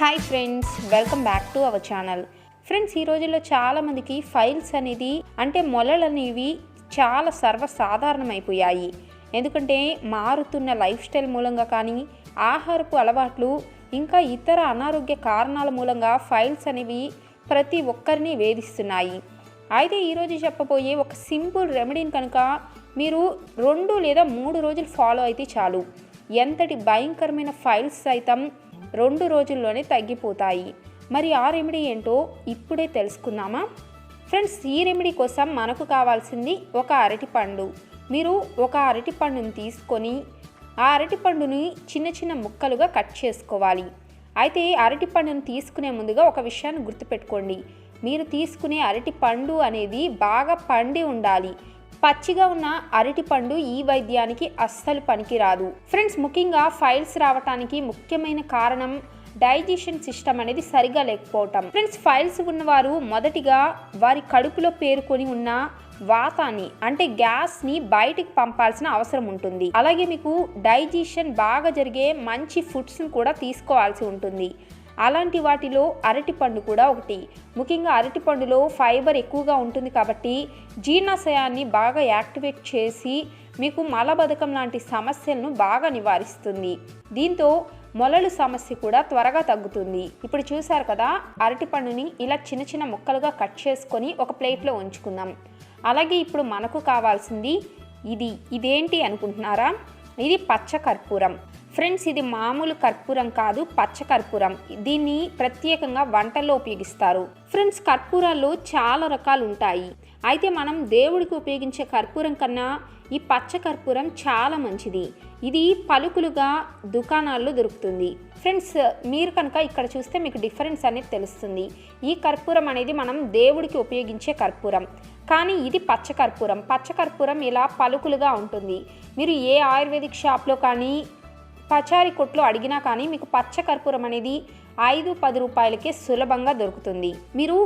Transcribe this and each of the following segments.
Hi friends, welcome back to our channel. Friends, ఈ రోజుల్లో చాలామందికి ఫైల్స్ అనేది అంటే మొలలు అనేవి చాలా సర్వసాధారణమైపోయాయి. ఎందుకంటే మారుతున్న లైఫ్ స్టైల్ మూలంగా కానీ, ఆహారపు అలవాట్లు, ఇంకా ఇతర అనారోగ్య కారణాల మూలంగా ఫైల్స్ అనేవి ప్రతి ఒక్కరిని వేధిస్తున్నాయి. అయితే ఈరోజు చెప్పబోయే ఒక సింపుల్ రెమెడీని కనుక మీరు 2 లేదా 3 రోజులు ఫాలో అయితే చాలు, ఎంతటి భయంకరమైన ఫైల్స్ సైతం 2 రోజుల్లోనే తగ్గిపోతాయి. మరి ఆ రెమెడీ ఏంటో ఇప్పుడే తెలుసుకుందామా? ఫ్రెండ్స్, ఈ రెమెడీ కోసం మనకు కావాల్సింది ఒక అరటిపండు. మీరు ఒక అరటిపండుని తీసుకొని ఆ అరటిపండుని చిన్న చిన్న ముక్కలుగా కట్ చేసుకోవాలి. అయితే అరటిపండుని తీసుకునే ముందుగా ఒక విషయాన్ని గుర్తుపెట్టుకోండి. మీరు తీసుకునే అరటిపండు అనేది బాగా పండి ఉండాలి. పచ్చిగా ఉన్న అరటిపండు ఈ వైద్యానికి అస్సలు పనికిరాదు. ఫ్రెండ్స్, ముఖ్యంగా ఫైల్స్ రావటానికి ముఖ్యమైన కారణం డైజెషన్ సిస్టమ్ అనేది సరిగా లేకపోవటం. ఫ్రెండ్స్, ఫైల్స్ ఉన్నవారు మొదటిగా వారి కడుపులో పేరుకొని ఉన్న వాతాన్ని అంటే గ్యాస్ని బయటికి పంపాల్సిన అవసరం ఉంటుంది. అలాగే మీకు డైజెషన్ బాగా జరిగే మంచి ఫుడ్స్ని కూడా తీసుకోవాల్సి ఉంటుంది. అలాంటి వాటిలో అరటిపండు కూడా ఒకటి. ముఖ్యంగా అరటిపండులో ఫైబర్ ఎక్కువగా ఉంటుంది కాబట్టి జీర్ణాశయాన్ని బాగా యాక్టివేట్ చేసి మీకు మలబద్ధకం లాంటి సమస్యలను బాగా నివారిస్తుంది. దీంతో మొలలు సమస్య కూడా త్వరగా తగ్గుతుంది. ఇప్పుడు చూసారు కదా, అరటిపండుని ఇలా చిన్న చిన్న ముక్కలుగా కట్ చేసుకొని ఒక ప్లేట్లో ఉంచుకుందాం. అలాగే ఇప్పుడు మనకు కావాల్సింది ఇదేంటి అనుకుంటున్నారా? ఇది పచ్చ కర్పూరం. ఫ్రెండ్స్, ఇది మామూలు కర్పూరం కాదు, పచ్చ కర్పూరం. దీన్ని ప్రత్యేకంగా వంటల్లో ఉపయోగిస్తారు. ఫ్రెండ్స్, కర్పూరాల్లో చాలా రకాలు ఉంటాయి. అయితే మనం దేవుడికి ఉపయోగించే కర్పూరం కన్నా ఈ పచ్చ కర్పూరం చాలా మంచిది. ఇది పలుకులుగా దుకాణాల్లో దొరుకుతుంది. ఫ్రెండ్స్, మీరు కనుక ఇక్కడ చూస్తే మీకు డిఫరెన్స్ అనేది తెలుస్తుంది. ఈ కర్పూరం అనేది మనం దేవుడికి ఉపయోగించే కర్పూరం, కానీ ఇది పచ్చ కర్పూరం. పచ్చ కర్పూరం ఇలా పలుకులుగా ఉంటుంది. మీరు ఏ ఆయుర్వేదిక్ షాప్లో కానీ పచారీ కొట్లో అడిగినా కానీ మీకు పచ్చ కర్పూరం అనేది 5-10 రూపాయలకే సులభంగా దొరుకుతుంది. మీరు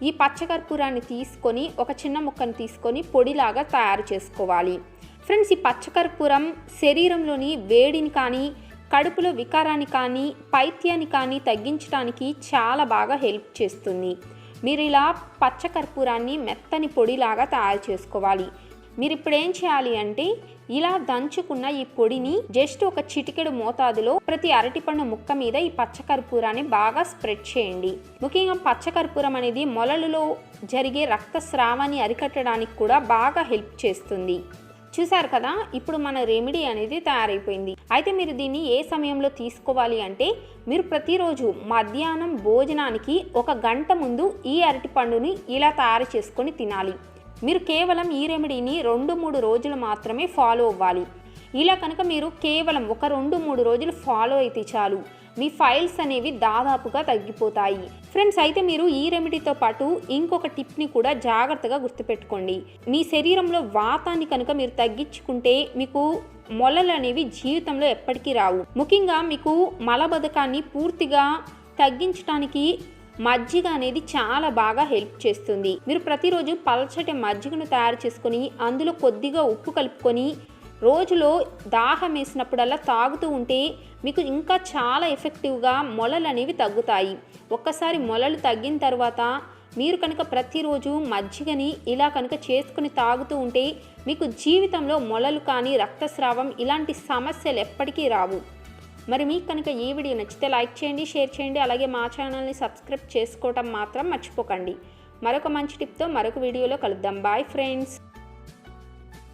ఈ పచ్చ కర్పూరాన్ని తీసుకొని ఒక చిన్న ముక్కను తీసుకొని పొడిలాగా తయారు చేసుకోవాలి. ఫ్రెండ్స్, ఈ పచ్చ కర్పూరం శరీరంలోని వేడిని కానీ, కడుపులో వికారాన్ని కానీ, పైత్యాన్ని కానీ తగ్గించడానికి చాలా బాగా హెల్ప్ చేస్తుంది. మీరు ఇలా పచ్చ కర్పూరాన్ని మెత్తని పొడిలాగా తయారు చేసుకోవాలి. మీరు ఇప్పుడు ఏం చేయాలి అంటే, ఇలా దంచుకున్న ఈ పొడిని జస్ట్ ఒక చిటికెడు మోతాదులో ప్రతి అరటిపండు ముక్క మీద ఈ పచ్చకర్పూరాన్ని బాగా స్ప్రెడ్ చేయండి. ముఖ్యంగా పచ్చకర్పూరం అనేది మొలలలో జరిగే రక్తస్రావాన్ని అరికట్టడానికి కూడా బాగా హెల్ప్ చేస్తుంది. చూసారు కదా, ఇప్పుడు మన రెమెడీ అనేది తయారైపోయింది. అయితే మీరు దీన్ని ఏ సమయంలో తీసుకోవాలి అంటే, మీరు ప్రతిరోజు మధ్యాహ్నం భోజనానికి 1 గంట ముందు ఈ అరటిపండుని ఇలా తయారు చేసుకొని తినాలి. మీరు కేవలం ఈ రెమెడీని 2-3 రోజులు మాత్రమే ఫాలో అవ్వాలి. ఇలా కనుక మీరు కేవలం ఒక 2-3 రోజులు ఫాలో అయితే చాలు, మీ ఫైల్స్ అనేవి దాదాపుగా తగ్గిపోతాయి. ఫ్రెండ్స్, అయితే మీరు ఈ రెమెడీతో పాటు ఇంకొక టిప్ని కూడా జాగ్రత్తగా గుర్తుపెట్టుకోండి. మీ శరీరంలో వాతాన్ని కనుక మీరు తగ్గించుకుంటే మీకు మొలలు అనేవి జీవితంలో ఎప్పటికీ రావు. ముఖ్యంగా మీకు మలబద్ధకాన్ని పూర్తిగా తగ్గించడానికి మజ్జిగ అనేది చాలా బాగా హెల్ప్ చేస్తుంది. మీరు ప్రతిరోజు పల్చటి మజ్జిగను తయారు చేసుకొని అందులో కొద్దిగా ఉప్పు కలుపుకొని రోజులో దాహం వేసినప్పుడల్లా తాగుతూ ఉంటే మీకు ఇంకా చాలా ఎఫెక్టివ్గా మొలలు అనేవి తగ్గుతాయి. ఒక్కసారి మొలలు తగ్గిన తర్వాత మీరు కనుక ప్రతిరోజు మజ్జిగని ఇలా కనుక చేసుకుని తాగుతూ ఉంటే మీకు జీవితంలో మొలలు కానీ, రక్తస్రావం ఇలాంటి సమస్యలు ఎప్పటికీ రావు. మరి మీకు కనుక ఈ వీడియో నచ్చితే లైక్ చేయండి, షేర్ చేయండి. అలాగే మా ఛానల్ని సబ్స్క్రైబ్ చేసుకోవటం మాత్రం మర్చిపోకండి. మరొక మంచి టిప్తో మరొక వీడియోలో కలుద్దాం. Bye friends.